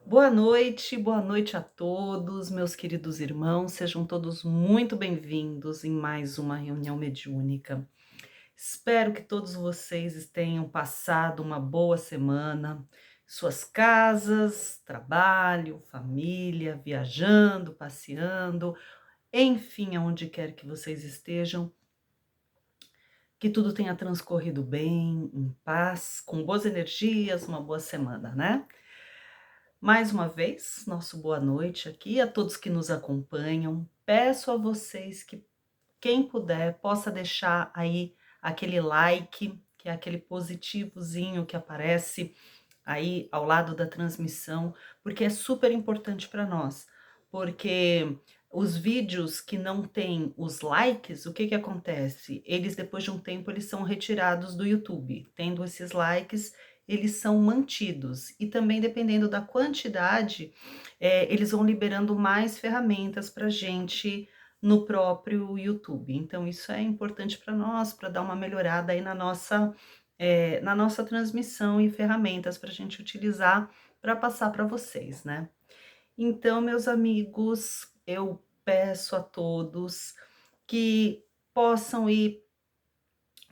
Boa noite a todos, meus queridos irmãos, sejam todos muito bem-vindos em mais uma reunião mediúnica. Espero que todos vocês tenham passado uma boa semana, suas casas, trabalho, família, viajando, passeando, enfim, aonde quer que vocês estejam, que tudo tenha transcorrido bem, em paz, com boas energias, uma boa semana, né? Mais uma vez, nosso boa noite aqui a todos que nos acompanham. Peço a vocês que, quem puder, possa deixar aí aquele like, que é aquele positivozinho que aparece aí ao lado da transmissão, porque é super importante para nós. Porque os vídeos que não têm os likes, o que que acontece? Eles, depois de um tempo, eles são retirados do YouTube. Tendo esses likes, eles são mantidos. E também, dependendo da quantidade, eles vão liberando mais ferramentas para gente no próprio YouTube. Então, isso é importante para nós, para dar uma melhorada aí na nossa transmissão e ferramentas para a gente utilizar para passar para vocês, né? Então, meus amigos, eu peço a todos que possam ir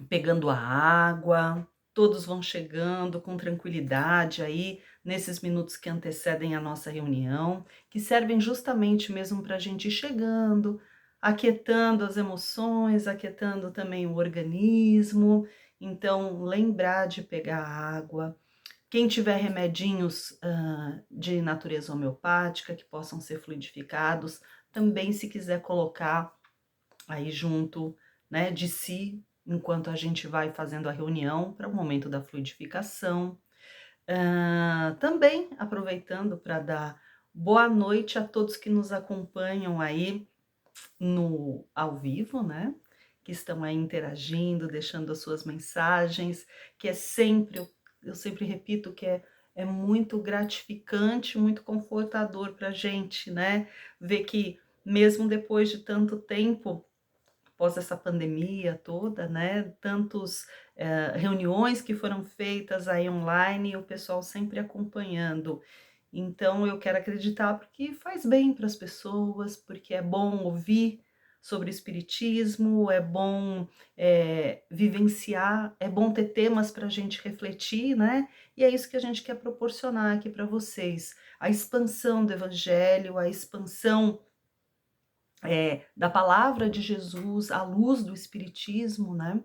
pegando a água, todos vão chegando com tranquilidade aí nesses minutos que antecedem a nossa reunião, que servem justamente mesmo para a gente ir chegando, aquietando as emoções, aquietando também o organismo. Então, lembrar de pegar água. Quem tiver remedinhos de natureza homeopática que possam ser fluidificados, também se quiser colocar aí junto, né, de si, enquanto a gente vai fazendo a reunião para o momento da fluidificação. Também aproveitando para dar boa noite a todos que nos acompanham aí no ao vivo, né? Que estão aí interagindo, deixando as suas mensagens, que é sempre, eu sempre repito que é muito gratificante, muito confortador para a gente, né? Ver que mesmo depois de tanto tempo, após essa pandemia toda, né? Tantos reuniões que foram feitas aí online e o pessoal sempre acompanhando. Então eu quero acreditar porque faz bem para as pessoas, porque é bom ouvir sobre o espiritismo, é bom vivenciar, é bom ter temas para a gente refletir, né? E é isso que a gente quer proporcionar aqui para vocês. A expansão do evangelho, a expansão da palavra de Jesus, à luz do espiritismo, né?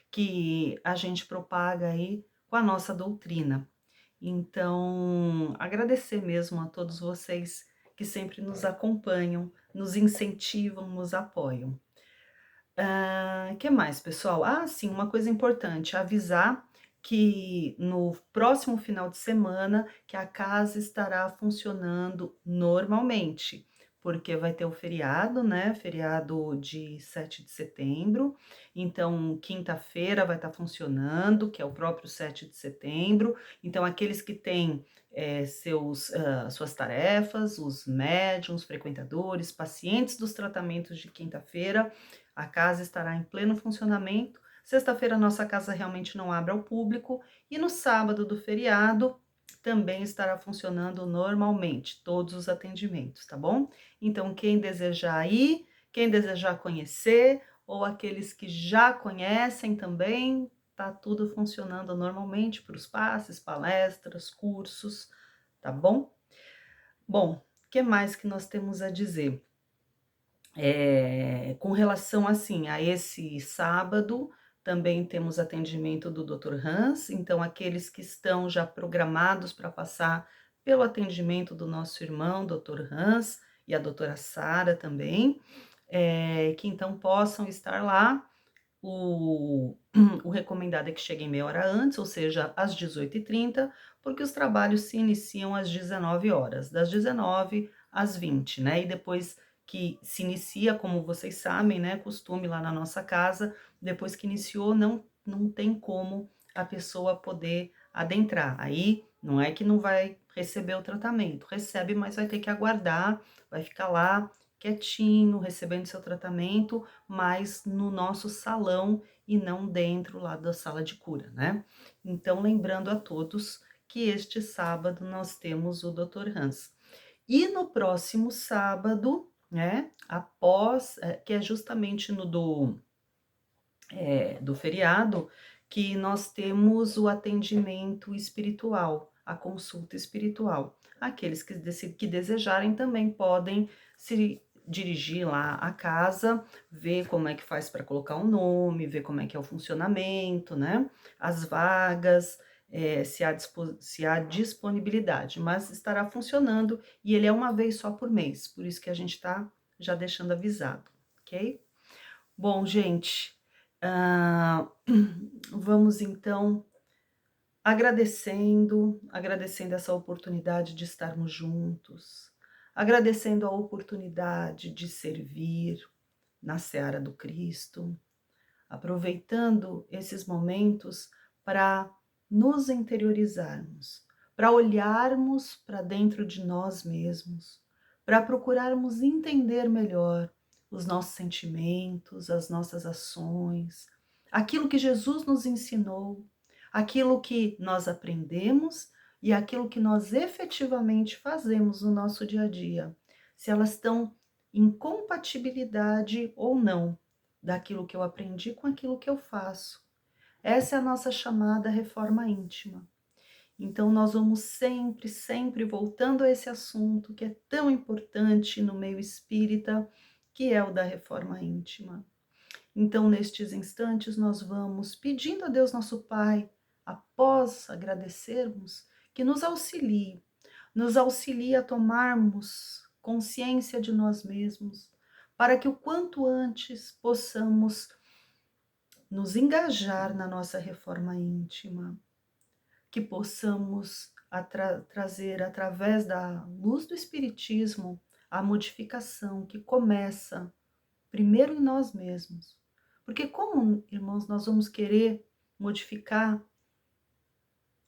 Que a gente propaga aí com a nossa doutrina. Então, agradecer mesmo a todos vocês que sempre nos acompanham, nos incentivam, nos apoiam. Que mais, pessoal? Sim, uma coisa importante, avisar que no próximo final de semana que a casa estará funcionando normalmente, porque vai ter o feriado, né? Feriado de 7 de setembro. Então, quinta-feira vai estar funcionando, que é o próprio 7 de setembro. Então, aqueles que têm suas tarefas, os médiuns, frequentadores, pacientes dos tratamentos de quinta-feira, a casa estará em pleno funcionamento. Sexta-feira, nossa casa realmente não abre ao público. E no sábado do feriado, também estará funcionando normalmente, todos os atendimentos, tá bom? Então, quem desejar ir, quem desejar conhecer, ou aqueles que já conhecem também, tá tudo funcionando normalmente para os passes, palestras, cursos, tá bom? Bom, o que mais que nós temos a dizer? Com relação, assim, a esse sábado, também temos atendimento do Dr. Hans, então aqueles que estão já programados para passar pelo atendimento do nosso irmão, Dr. Hans, e a doutora Sara também, que então possam estar lá. O recomendado é que cheguem meia hora antes, ou seja, às 18h30, porque os trabalhos se iniciam às 19 horas, das 19 às 20, né? E depois que se inicia, como vocês sabem, né? Costume lá na nossa casa, depois que iniciou, não tem como a pessoa poder adentrar. Aí não é que não vai receber o tratamento, recebe, mas vai ter que aguardar, vai ficar lá quietinho, recebendo seu tratamento, mas no nosso salão e não dentro lá da sala de cura, né? Então, lembrando a todos que este sábado nós temos o Dr. Hans. E no próximo sábado, né, após, que é justamente no do feriado, que nós temos o atendimento espiritual, a consulta espiritual. Aqueles que desejarem também podem se dirigir lá à casa, ver como é que faz para colocar o nome, ver como é que é o funcionamento, né? As vagas, se há disponibilidade, mas estará funcionando e ele é uma vez só por mês, por isso que a gente está já deixando avisado, ok? Bom, gente, ah, vamos então agradecendo essa oportunidade de estarmos juntos, agradecendo a oportunidade de servir na seara do Cristo, aproveitando esses momentos para nos interiorizarmos, para olharmos para dentro de nós mesmos, para procurarmos entender melhor os nossos sentimentos, as nossas ações, aquilo que Jesus nos ensinou, aquilo que nós aprendemos e aquilo que nós efetivamente fazemos no nosso dia a dia, se elas estão em compatibilidade ou não daquilo que eu aprendi com aquilo que eu faço. Essa é a nossa chamada reforma íntima. Então, nós vamos sempre voltando a esse assunto que é tão importante no meio espírita, que é o da reforma íntima. Então, nestes instantes, nós vamos pedindo a Deus nosso Pai, após agradecermos, que nos auxilie a tomarmos consciência de nós mesmos, para que o quanto antes possamos nos engajar na nossa reforma íntima, que possamos trazer através da luz do Espiritismo a modificação que começa primeiro em nós mesmos. Porque como, irmãos, nós vamos querer modificar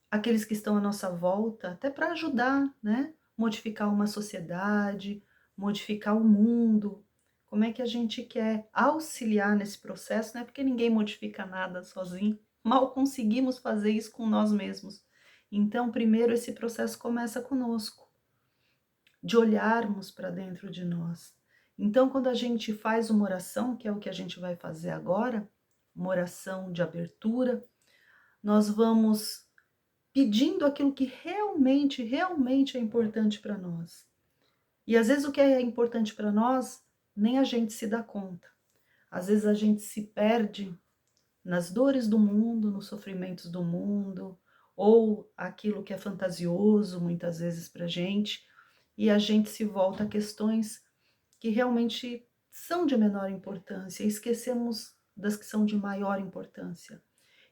aqueles que estão à nossa volta, até para ajudar, né? Modificar uma sociedade, modificar o mundo. Como é que a gente quer auxiliar nesse processo, né? Porque ninguém modifica nada sozinho. Mal conseguimos fazer isso com nós mesmos. Então, primeiro esse processo começa conosco, de olharmos para dentro de nós. Então, quando a gente faz uma oração, que é o que a gente vai fazer agora, uma oração de abertura, nós vamos pedindo aquilo que realmente é importante para nós. E às vezes o que é importante para nós, nem a gente se dá conta. Às vezes a gente se perde nas dores do mundo, nos sofrimentos do mundo, ou aquilo que é fantasioso muitas vezes para a gente, e a gente se volta a questões que realmente são de menor importância, e esquecemos das que são de maior importância.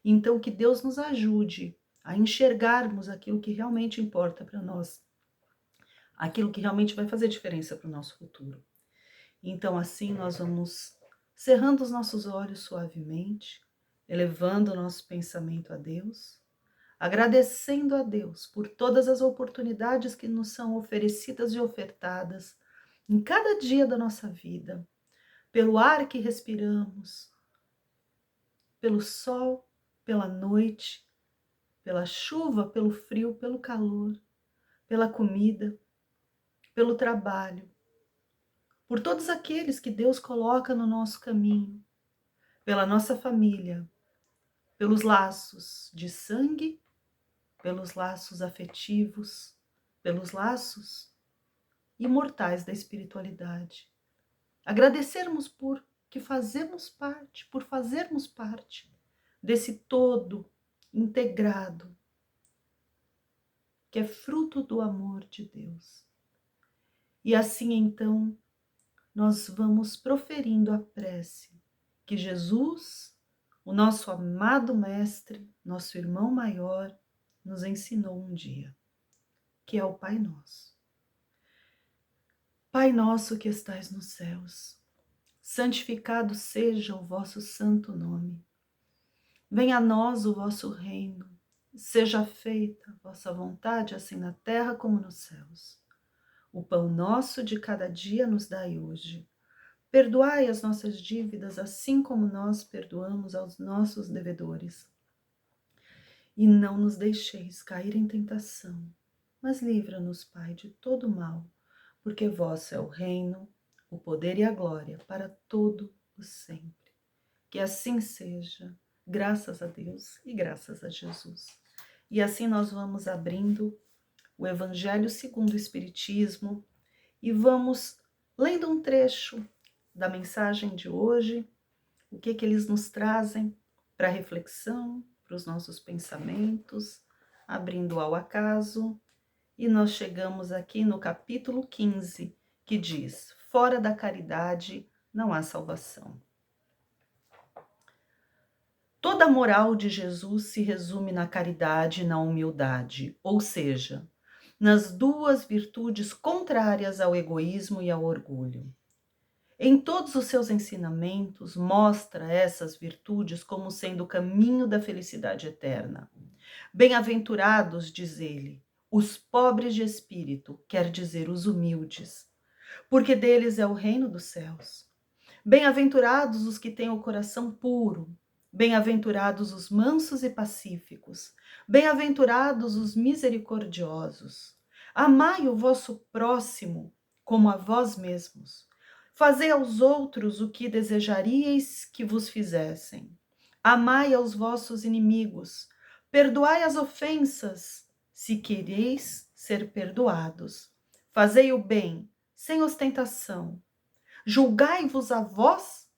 Então, que Deus nos ajude a enxergarmos aquilo que realmente importa para nós, aquilo que realmente vai fazer diferença para o nosso futuro. Então, assim, nós vamos cerrando os nossos olhos suavemente, elevando o nosso pensamento a Deus, agradecendo a Deus por todas as oportunidades que nos são oferecidas e ofertadas em cada dia da nossa vida, pelo ar que respiramos, pelo sol, pela noite, pela chuva, pelo frio, pelo calor, pela comida, pelo trabalho, por todos aqueles que Deus coloca no nosso caminho, pela nossa família, pelos laços de sangue, pelos laços afetivos, pelos laços imortais da espiritualidade. Agradecermos por fazermos parte desse todo integrado, que é fruto do amor de Deus. E assim, então, nós vamos proferindo a prece que Jesus, o nosso amado Mestre, nosso irmão maior, nos ensinou um dia, que é o Pai Nosso. Pai nosso que estais nos céus, santificado seja o vosso santo nome. Venha a nós o vosso reino, seja feita a vossa vontade, assim na terra como nos céus. O pão nosso de cada dia nos dai hoje. Perdoai as nossas dívidas, assim como nós perdoamos aos nossos devedores. e não nos deixeis cair em tentação, mas livra-nos, Pai, de todo mal, porque vosso é o reino, o poder e a glória para todo o sempre. Que assim seja, graças a Deus e graças a Jesus. E assim nós vamos abrindo o Evangelho segundo o Espiritismo e vamos lendo um trecho da mensagem de hoje, o que eles nos trazem para reflexão, para os nossos pensamentos, abrindo ao acaso, e nós chegamos aqui no capítulo 15, que diz: fora da caridade não há salvação. Toda a moral de Jesus se resume na caridade e na humildade, ou seja, nas duas virtudes contrárias ao egoísmo e ao orgulho. Em todos os seus ensinamentos, mostra essas virtudes como sendo o caminho da felicidade eterna. Bem-aventurados, diz ele, os pobres de espírito, quer dizer, os humildes, porque deles é o reino dos céus. Bem-aventurados os que têm o coração puro, bem-aventurados os mansos e pacíficos, bem-aventurados os misericordiosos. Amai o vosso próximo como a vós mesmos. Fazei aos outros o que desejaríeis que vos fizessem. Amai aos vossos inimigos. Perdoai as ofensas, se quereis ser perdoados. Fazei o bem, sem ostentação. Julgai-vos a vós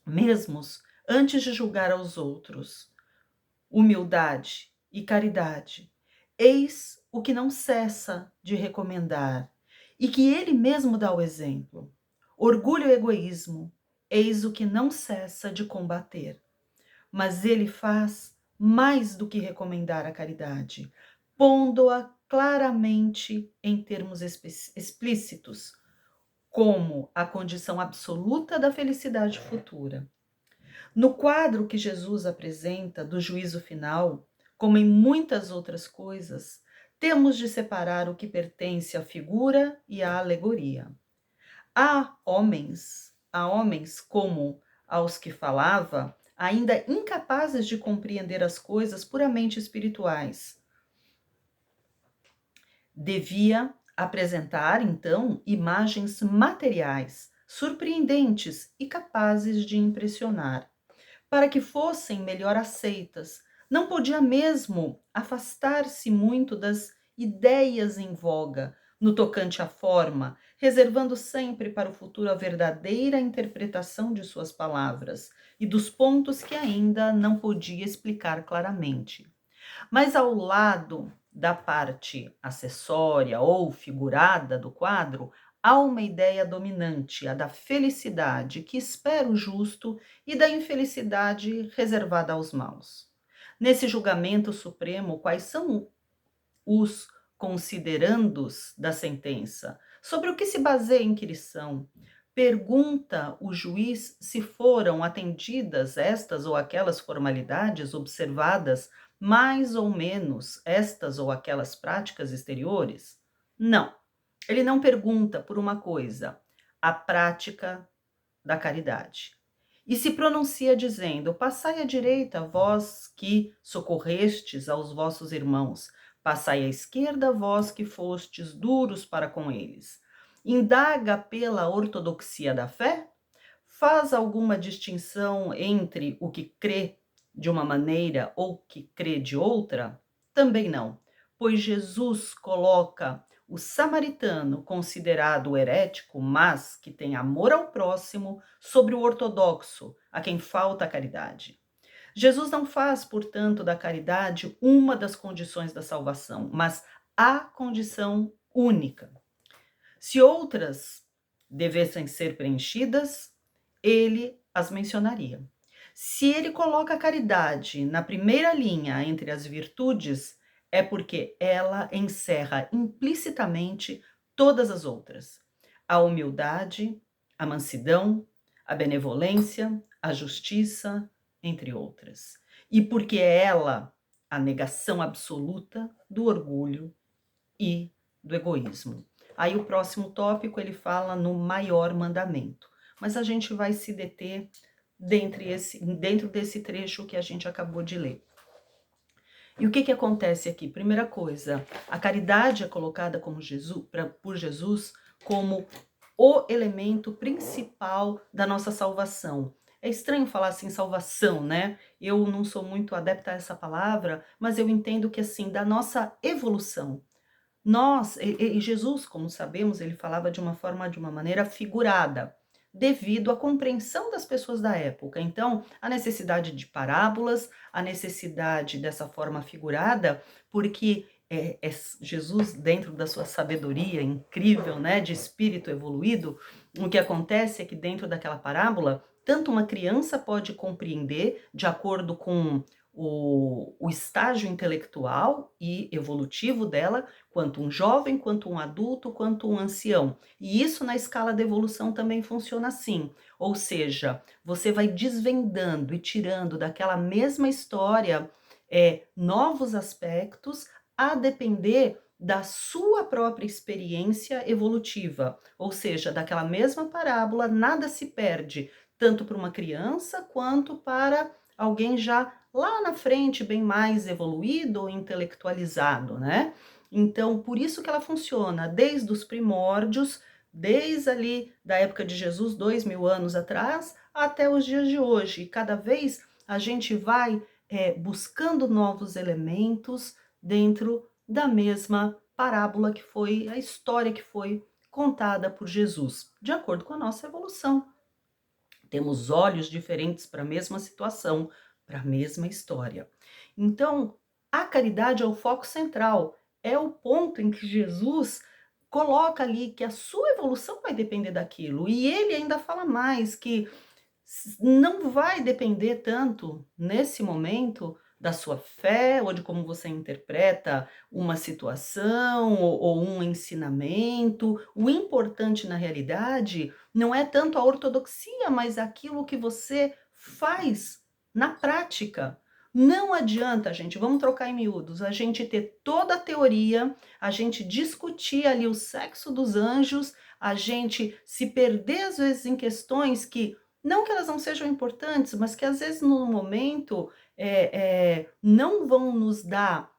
mesmos antes de julgar aos outros. Humildade e caridade. Eis o que não cessa de recomendar e que ele mesmo dá o exemplo. Orgulho e egoísmo. Eis o que não cessa de combater. Mas ele faz mais do que recomendar a caridade, pondo-a claramente em termos explícitos, como a condição absoluta da felicidade futura. No quadro que Jesus apresenta do juízo final, como em muitas outras coisas, temos de separar o que pertence à figura e à alegoria. Há homens como aos que falava, ainda incapazes de compreender as coisas puramente espirituais. Devia apresentar, então, imagens materiais, surpreendentes e capazes de impressionar, para que fossem melhor aceitas. Não podia mesmo afastar-se muito das ideias em voga no tocante à forma, reservando sempre para o futuro a verdadeira interpretação de suas palavras e dos pontos que ainda não podia explicar claramente. Mas ao lado da parte acessória ou figurada do quadro, há uma ideia dominante, a da felicidade que espera o justo e da infelicidade reservada aos maus. Nesse julgamento supremo, quais são os considerandos da sentença? Sobre o que se baseia a inquirição? Pergunta o juiz se foram atendidas estas ou aquelas formalidades observadas, mais ou menos estas ou aquelas práticas exteriores? Não. Ele não pergunta por uma coisa, a prática da caridade. E se pronuncia dizendo: passai à direita, vós que socorrestes aos vossos irmãos, passai à esquerda, vós que fostes duros para com eles. Indaga pela ortodoxia da fé? Faz alguma distinção entre o que crê de uma maneira ou que crê de outra? Também não, pois Jesus coloca o samaritano, considerado herético, mas que tem amor ao próximo, sobre o ortodoxo, a quem falta a caridade. Jesus não faz, portanto, da caridade uma das condições da salvação, mas a condição única. Se outras devessem ser preenchidas, ele as mencionaria. Se ele coloca a caridade na primeira linha entre as virtudes, é porque ela encerra implicitamente todas as outras: a humildade, a mansidão, a benevolência, a justiça, entre outras. E porque é ela a negação absoluta do orgulho e do egoísmo. Aí o próximo tópico ele fala no maior mandamento, mas a gente vai se deter dentro desse trecho que a gente acabou de ler. E o que que acontece aqui? Primeira coisa, a caridade é colocada como por Jesus como o elemento principal da nossa salvação. É estranho falar assim salvação, né? Eu não sou muito adepta a essa palavra, mas eu entendo que assim, da nossa evolução. E Jesus, como sabemos, ele falava de uma maneira figurada, devido à compreensão das pessoas da época. Então, a necessidade de parábolas, a necessidade dessa forma figurada, porque Jesus, dentro da sua sabedoria incrível, né, de espírito evoluído, o que acontece é que dentro daquela parábola, tanto uma criança pode compreender, de acordo com o estágio intelectual e evolutivo dela, quanto um jovem, quanto um adulto, quanto um ancião. E isso na escala da evolução também funciona assim. Ou seja, você vai desvendando e tirando daquela mesma história novos aspectos a depender da sua própria experiência evolutiva. Ou seja, daquela mesma parábola, nada se perde, tanto para uma criança quanto para alguém já lá na frente, bem mais evoluído ou intelectualizado, né? Então, por isso que ela funciona desde os primórdios, desde ali da época de Jesus, 2000 anos atrás, até os dias de hoje. E cada vez a gente vai buscando novos elementos dentro da mesma parábola que foi, a história que foi contada por Jesus, de acordo com a nossa evolução. Temos olhos diferentes para a mesma situação, para a mesma história. Então, a caridade é o foco central, é o ponto em que Jesus coloca ali que a sua evolução vai depender daquilo. E ele ainda fala mais que não vai depender tanto nesse momento da sua fé ou de como você interpreta uma situação ou um ensinamento. O importante na realidade não é tanto a ortodoxia, mas aquilo que você faz na prática. Não adianta, gente, vamos trocar em miúdos, a gente ter toda a teoria, a gente discutir ali o sexo dos anjos, a gente se perder às vezes em questões que não que elas não sejam importantes, mas que às vezes no momento não vão nos dar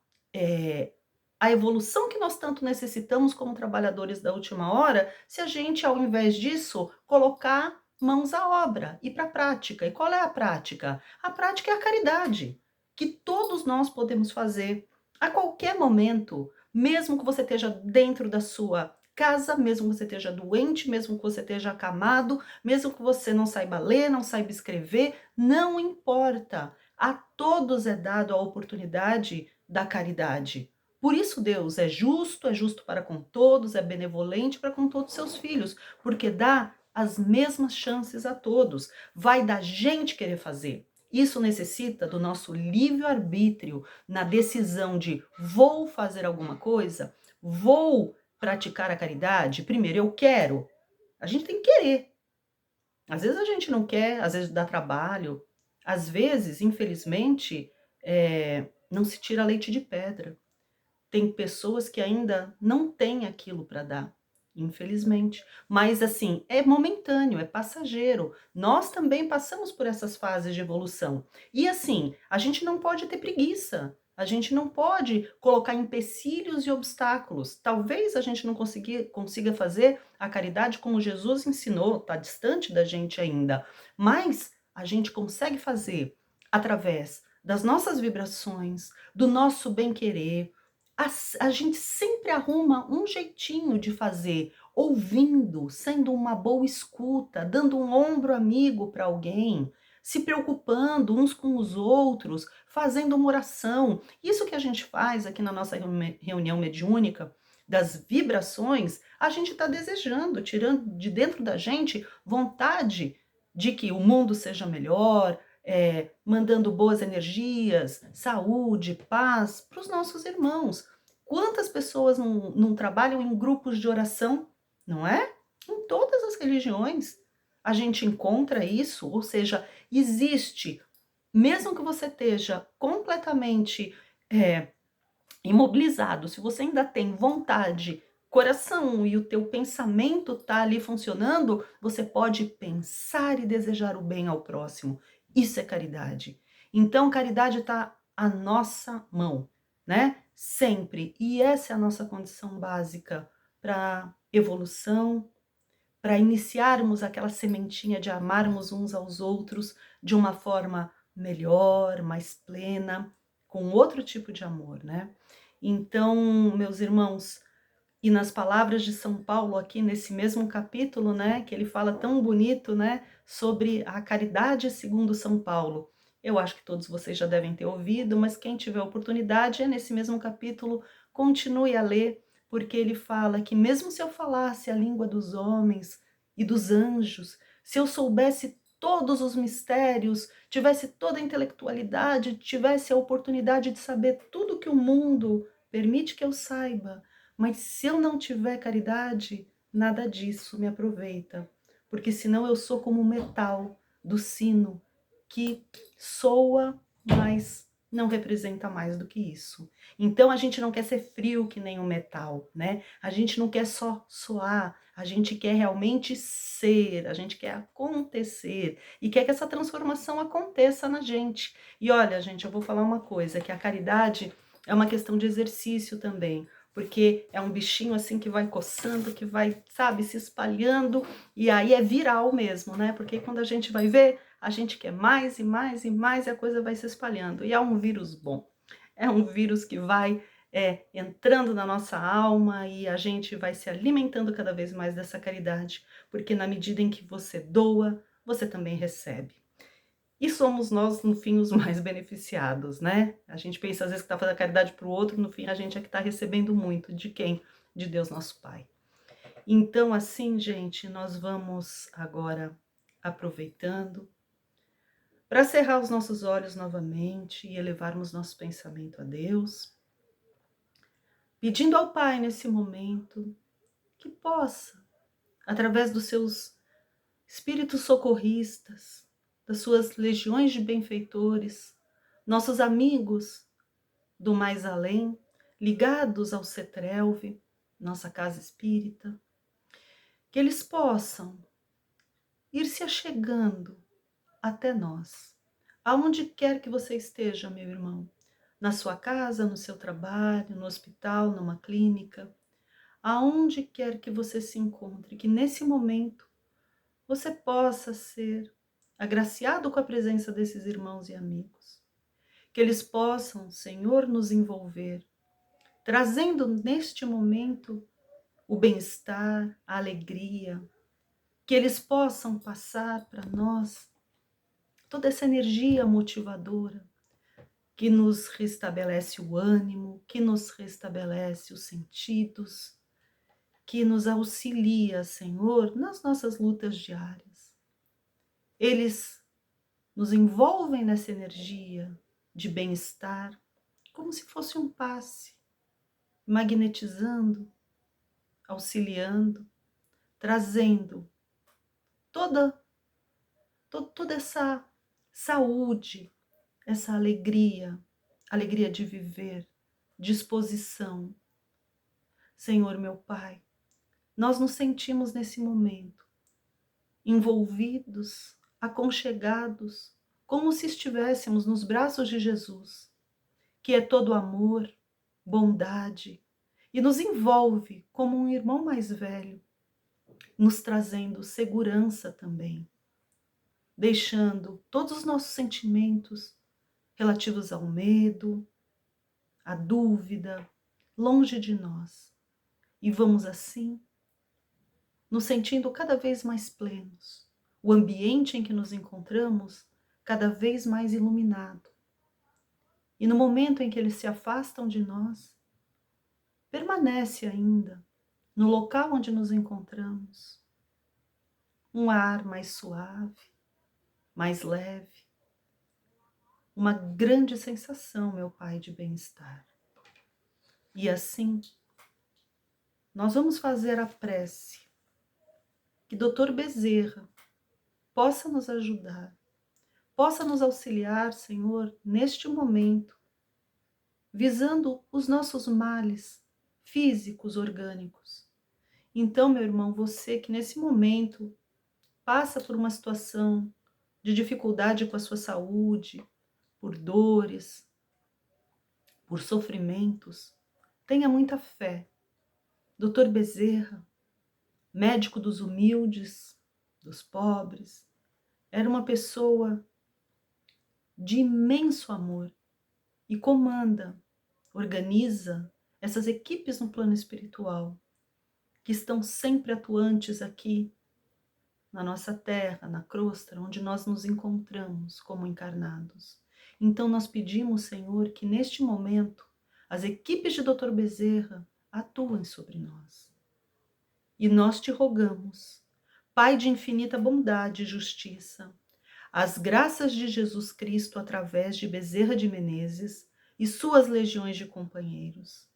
a evolução que nós tanto necessitamos como trabalhadores da última hora, se a gente, ao invés disso, colocar mãos à obra, ir para a prática. E qual é a prática? A prática é a caridade, que todos nós podemos fazer a qualquer momento, mesmo que você esteja dentro da sua casa, mesmo que você esteja doente, mesmo que você esteja acamado, mesmo que você não saiba ler, não saiba escrever, não importa. A todos é dado a oportunidade da caridade. Por isso Deus é justo para com todos, é benevolente para com todos seus filhos, porque dá as mesmas chances a todos. Vai da gente querer fazer. Isso necessita do nosso livre-arbítrio na decisão de vou fazer alguma coisa, vou praticar a caridade. Primeiro, eu quero. A gente tem que querer. Às vezes a gente não quer, às vezes dá trabalho. Às vezes, infelizmente, não se tira leite de pedra. Tem pessoas que ainda não têm aquilo para dar, infelizmente. Mas assim, é momentâneo, é passageiro. Nós também passamos por essas fases de evolução. E assim, a gente não pode ter preguiça. A gente não pode colocar empecilhos e obstáculos. Talvez a gente não consiga fazer a caridade como Jesus ensinou, está distante da gente ainda. Mas a gente consegue fazer através das nossas vibrações, do nosso bem-querer. A gente sempre arruma um jeitinho de fazer, ouvindo, sendo uma boa escuta, dando um ombro amigo para alguém, se preocupando uns com os outros, fazendo uma oração. Isso que a gente faz aqui na nossa reunião mediúnica, das vibrações, a gente está desejando, tirando de dentro da gente vontade de que o mundo seja melhor, mandando boas energias, saúde, paz para os nossos irmãos. Quantas pessoas não trabalham em grupos de oração, não é? Em todas as religiões a gente encontra isso, ou seja, existe, mesmo que você esteja completamente imobilizado, se você ainda tem vontade, coração e o teu pensamento está ali funcionando, você pode pensar e desejar o bem ao próximo. Isso é caridade. Então, caridade está à nossa mão. né? Sempre. E essa é a nossa condição básica para evolução, para iniciarmos aquela sementinha de amarmos uns aos outros de uma forma melhor, mais plena, com outro tipo de amor, né? Então, meus irmãos, e nas palavras de São Paulo aqui nesse mesmo capítulo, né, que ele fala tão bonito, né, sobre a caridade segundo São Paulo. Eu acho que todos vocês já devem ter ouvido, mas quem tiver oportunidade, é nesse mesmo capítulo, continue a ler, porque ele fala que mesmo se eu falasse a língua dos homens e dos anjos, se eu soubesse todos os mistérios, tivesse toda a intelectualidade, tivesse a oportunidade de saber tudo que o mundo permite que eu saiba, mas se eu não tiver caridade, nada disso me aproveita, porque senão eu sou como o metal do sino, que soa, mas não representa mais do que isso. Então a gente não quer ser frio que nem o metal, né? A gente não quer só soar, a gente quer realmente ser, a gente quer acontecer e quer que essa transformação aconteça na gente. E olha, gente, eu vou falar uma coisa, que a caridade é uma questão de exercício também, porque é um bichinho assim que vai coçando, que vai, sabe, se espalhando, e aí é viral mesmo, né? Porque quando a gente vai ver, a gente quer mais e mais e mais, e a coisa vai se espalhando. E é um vírus bom, é um vírus que vai entrando na nossa alma e a gente vai se alimentando cada vez mais dessa caridade, porque na medida em que você doa, você também recebe. E somos nós, no fim, os mais beneficiados, né? A gente pensa às vezes que está fazendo caridade para o outro, no fim a gente é que está recebendo muito. De quem? De Deus nosso Pai. Então, assim, gente, nós vamos agora aproveitando para cerrar os nossos olhos novamente e elevarmos nosso pensamento a Deus, pedindo ao Pai nesse momento que possa, através dos seus espíritos socorristas, das suas legiões de benfeitores, nossos amigos do mais além, ligados ao Cetrelve, nossa casa espírita, que eles possam ir se achegando até nós, aonde quer que você esteja, meu irmão, na sua casa, no seu trabalho, no hospital, numa clínica, aonde quer que você se encontre, que nesse momento você possa ser agraciado com a presença desses irmãos e amigos, que eles possam, Senhor, nos envolver, trazendo neste momento o bem-estar, a alegria, que eles possam passar para nós toda essa energia motivadora que nos restabelece o ânimo, que nos restabelece os sentidos, que nos auxilia, Senhor, nas nossas lutas diárias. Eles nos envolvem nessa energia de bem-estar, como se fosse um passe, magnetizando, auxiliando, trazendo toda essa saúde, essa alegria, alegria de viver, disposição. Senhor meu Pai, nós nos sentimos nesse momento envolvidos, aconchegados, como se estivéssemos nos braços de Jesus, que é todo amor, bondade, e nos envolve como um irmão mais velho, nos trazendo segurança também, deixando todos os nossos sentimentos relativos ao medo, à dúvida, longe de nós. E vamos assim, nos sentindo cada vez mais plenos, o ambiente em que nos encontramos cada vez mais iluminado. E no momento em que eles se afastam de nós, permanece ainda, no local onde nos encontramos, um ar mais suave, mais leve, uma grande sensação, meu Pai, de bem-estar. E assim, nós vamos fazer a prece que Dr. Bezerra possa nos ajudar, possa nos auxiliar, Senhor, neste momento, visando os nossos males físicos, orgânicos. Então, meu irmão, você que nesse momento passa por uma situação de dificuldade com a sua saúde, por dores, por sofrimentos, tenha muita fé. Doutor Bezerra, médico dos humildes, dos pobres, era uma pessoa de imenso amor e comanda, organiza essas equipes no plano espiritual que estão sempre atuantes aqui na nossa terra, na crosta, onde nós nos encontramos como encarnados. Então nós pedimos, Senhor, que neste momento as equipes de Dr. Bezerra atuem sobre nós. E nós te rogamos, Pai de infinita bondade e justiça, as graças de Jesus Cristo através de Bezerra de Menezes e suas legiões de companheiros.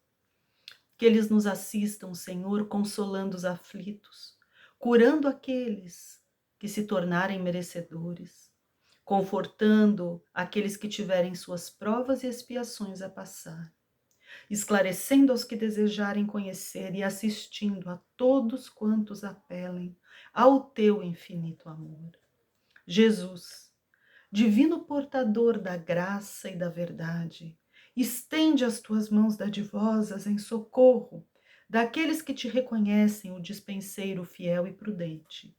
Que eles nos assistam, Senhor, consolando os aflitos, curando aqueles que se tornarem merecedores, confortando aqueles que tiverem suas provas e expiações a passar, esclarecendo aos que desejarem conhecer e assistindo a todos quantos apelem ao teu infinito amor. Jesus, divino portador da graça e da verdade, estende as tuas mãos dadivosas em socorro daqueles que te reconhecem o dispenseiro fiel e prudente.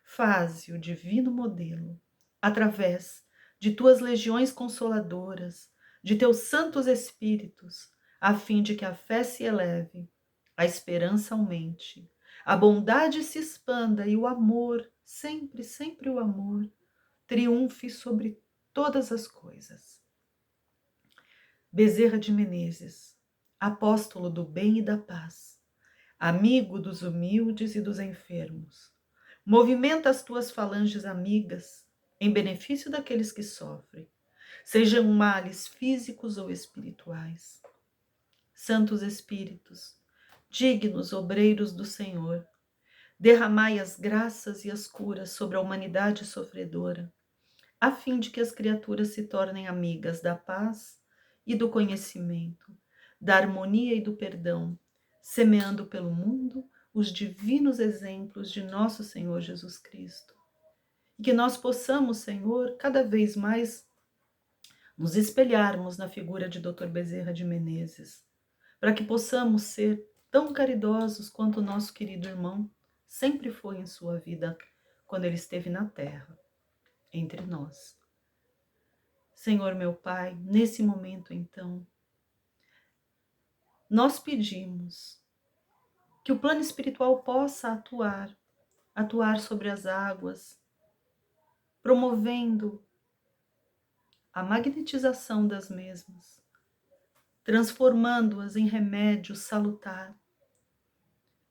Faze o divino modelo, através de tuas legiões consoladoras, de teus santos espíritos, a fim de que a fé se eleve, a esperança aumente, a bondade se expanda e o amor, sempre, sempre o amor, triunfe sobre todas as coisas. Bezerra de Menezes, apóstolo do bem e da paz, amigo dos humildes e dos enfermos, movimenta as tuas falanges amigas em benefício daqueles que sofrem, sejam males físicos ou espirituais. Santos Espíritos, dignos obreiros do Senhor, derramai as graças e as curas sobre a humanidade sofredora, a fim de que as criaturas se tornem amigas da paz e do conhecimento, da harmonia e do perdão, semeando pelo mundo os divinos exemplos de nosso Senhor Jesus Cristo. E que nós possamos, Senhor, cada vez mais nos espelharmos na figura de Dr. Bezerra de Menezes, para que possamos ser tão caridosos quanto o nosso querido irmão sempre foi em sua vida quando ele esteve na terra, entre nós. Senhor meu Pai, nesse momento então, nós pedimos que o plano espiritual possa atuar sobre as águas, promovendo a magnetização das mesmas, transformando-as em remédio salutar,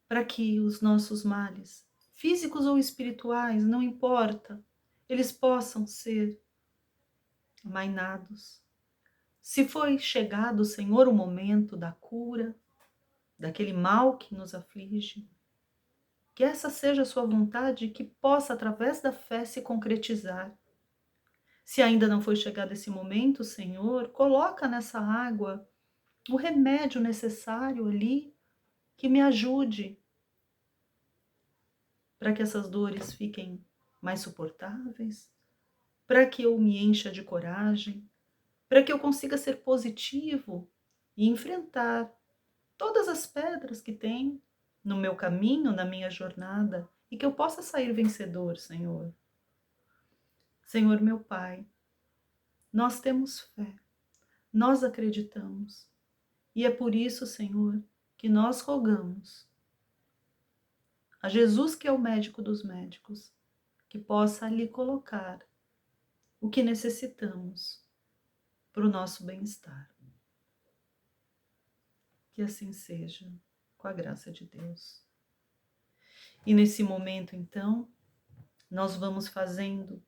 para que os nossos males, físicos ou espirituais, não importa, eles possam ser amainados. Se foi chegado, Senhor, o momento da cura, daquele mal que nos aflige, que essa seja a sua vontade, que possa, através da fé, se concretizar. Se ainda não foi chegado esse momento, Senhor, coloca nessa água o remédio necessário ali, que me ajude para que essas dores fiquem mais suportáveis, para que eu me encha de coragem, para que eu consiga ser positivo e enfrentar todas as pedras que tem no meu caminho, na minha jornada, e que eu possa sair vencedor, Senhor. Senhor meu Pai, nós temos fé, nós acreditamos, e é por isso, Senhor, que nós rogamos a Jesus, que é o médico dos médicos, que possa ali colocar o que necessitamos para o nosso bem-estar. Que assim seja, com a graça de Deus. E nesse momento, então, nós vamos fazendo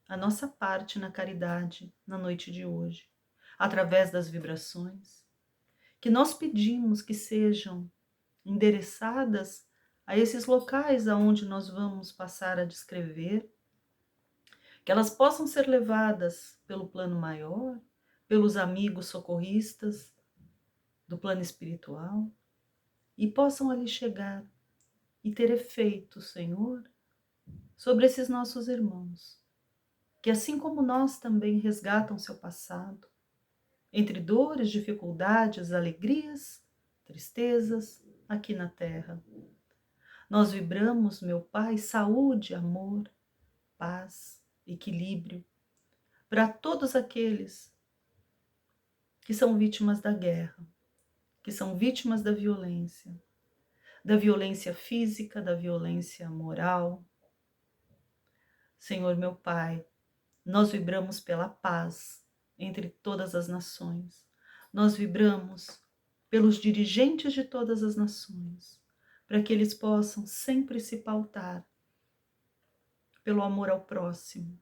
a nossa parte na caridade na noite de hoje, através das vibrações, que nós pedimos que sejam endereçadas a esses locais aonde nós vamos passar a descrever, que elas possam ser levadas pelo plano maior, pelos amigos socorristas do plano espiritual, e possam ali chegar e ter efeito, Senhor, sobre esses nossos irmãos, que assim como nós também resgatam seu passado, entre dores, dificuldades, alegrias, tristezas, aqui na terra. Nós vibramos, meu Pai, saúde, amor, paz, equilíbrio, para todos aqueles que são vítimas da guerra, que são vítimas da violência física, da violência moral. Senhor, meu Pai, nós vibramos pela paz entre todas as nações. Nós vibramos pelos dirigentes de todas as nações, para que eles possam sempre se pautar pelo amor ao próximo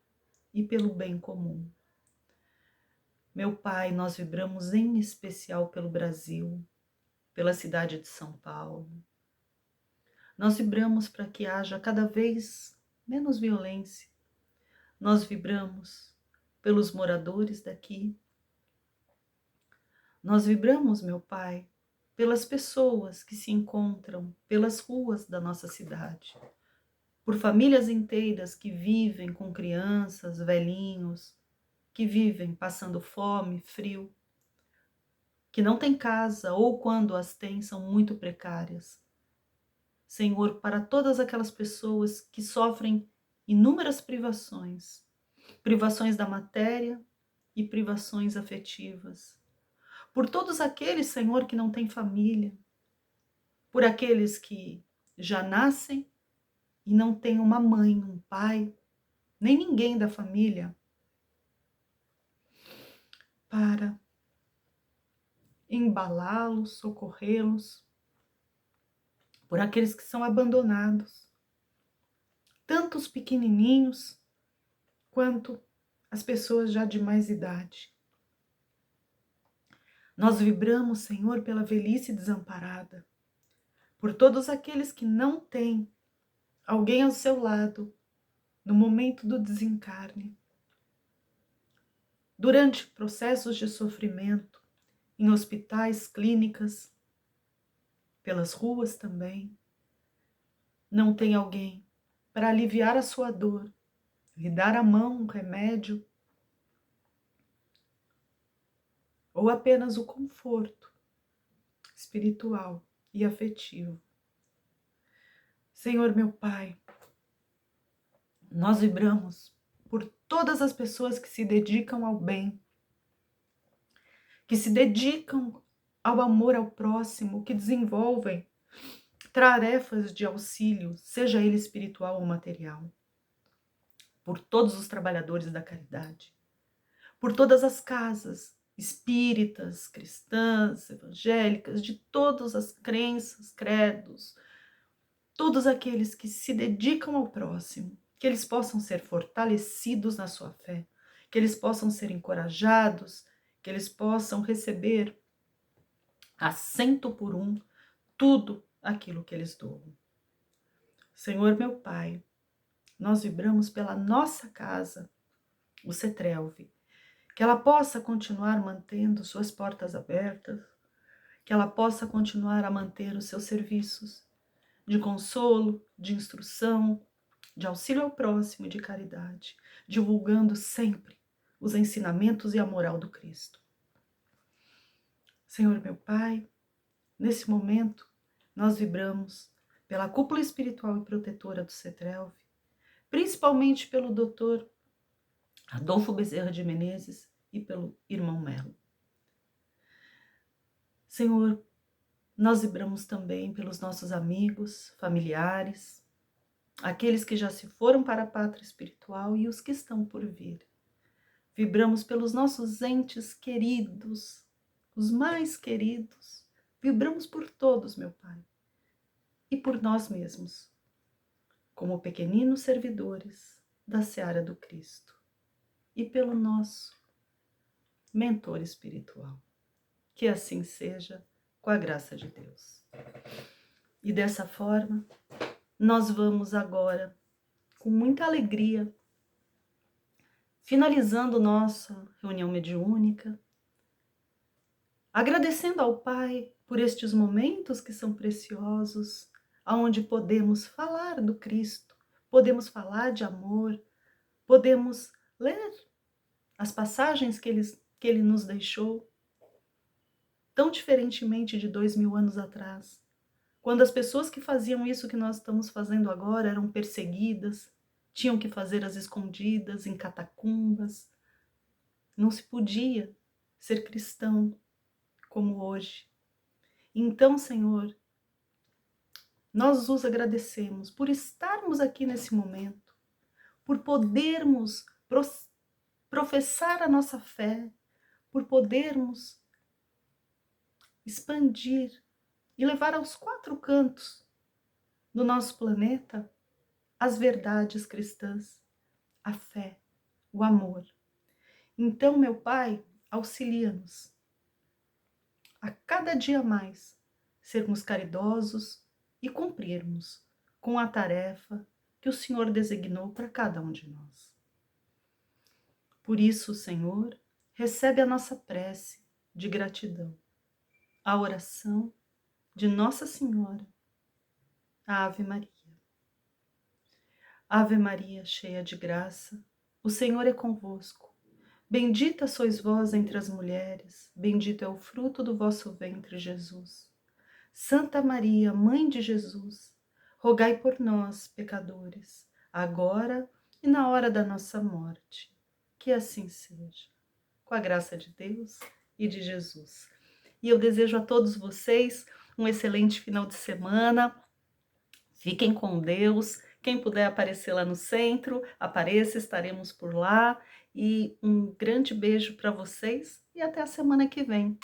e pelo bem comum. Meu Pai, nós vibramos em especial pelo Brasil, pela cidade de São Paulo. Nós vibramos para que haja cada vez menos violência. Nós vibramos pelos moradores daqui. Nós vibramos, meu Pai, pelas pessoas que se encontram pelas ruas da nossa cidade, por famílias inteiras que vivem com crianças, velhinhos, que vivem passando fome, frio, que não têm casa ou quando as têm são muito precárias. Senhor, para todas aquelas pessoas que sofrem inúmeras privações, privações da matéria e privações afetivas. Por todos aqueles, Senhor, que não têm família, por aqueles que já nascem e não têm uma mãe, um pai, nem ninguém da família para embalá-los, socorrê-los, por aqueles que são abandonados, tanto os pequenininhos quanto as pessoas já de mais idade. Nós vibramos, Senhor, pela velhice desamparada, por todos aqueles que não têm alguém ao seu lado no momento do desencarne, durante processos de sofrimento, em hospitais, clínicas, pelas ruas também, não tem alguém para aliviar a sua dor, lhe dar a mão, um remédio, ou apenas o conforto espiritual e afetivo. Senhor, meu Pai, nós vibramos por todas as pessoas que se dedicam ao bem, que se dedicam ao amor ao próximo, que desenvolvem tarefas de auxílio, seja ele espiritual ou material, por todos os trabalhadores da caridade, por todas as casas espíritas, cristãs, evangélicas, de todas as crenças, credos, todos aqueles que se dedicam ao próximo, que eles possam ser fortalecidos na sua fé, que eles possam ser encorajados, que eles possam receber a 100 por 1 tudo aquilo que eles doam. Senhor, meu Pai, nós vibramos pela nossa casa, o CETRELV, que ela possa continuar mantendo suas portas abertas, que ela possa continuar a manter os seus serviços de consolo, de instrução, de auxílio ao próximo e de caridade, divulgando sempre os ensinamentos e a moral do Cristo. Senhor, meu Pai, nesse momento, nós vibramos pela cúpula espiritual e protetora do CETRELV, principalmente pelo Dr. Adolfo Bezerra de Menezes e pelo irmão Melo. Senhor, nós vibramos também pelos nossos amigos, familiares, aqueles que já se foram para a pátria espiritual e os que estão por vir. Vibramos pelos nossos entes queridos, os mais queridos. Vibramos por todos, meu Pai, e por nós mesmos, como pequeninos servidores da seara do Cristo, e pelo nosso mentor espiritual. Que assim seja, com a graça de Deus. E dessa forma, nós vamos agora, com muita alegria, finalizando nossa reunião mediúnica, agradecendo ao Pai por estes momentos que são preciosos, onde podemos falar do Cristo, podemos falar de amor, podemos ler as passagens que ele nos deixou, tão diferentemente de 2000 anos atrás, quando as pessoas que faziam isso que nós estamos fazendo agora eram perseguidas, tinham que fazer as escondidas, em catacumbas. Não se podia ser cristão como hoje. Então, Senhor, nós os agradecemos por estarmos aqui nesse momento, por podermos professar a nossa fé, por podermos expandir e levar aos quatro cantos do nosso planeta as verdades cristãs, a fé, o amor. Então, meu Pai, auxilia-nos a cada dia mais sermos caridosos e cumprirmos com a tarefa que o Senhor designou para cada um de nós. Por isso, Senhor, recebe a nossa prece de gratidão, a oração de Nossa Senhora, a Ave Maria. Ave Maria, cheia de graça, o Senhor é convosco. Bendita sois vós entre as mulheres, bendito é o fruto do vosso ventre, Jesus. Santa Maria, Mãe de Jesus, rogai por nós, pecadores, agora e na hora da nossa morte. Que assim seja. Com a graça de Deus e de Jesus. E eu desejo a todos vocês um excelente final de semana. Fiquem com Deus. Quem puder aparecer lá no centro, apareça, estaremos por lá. E um grande beijo para vocês e até a semana que vem.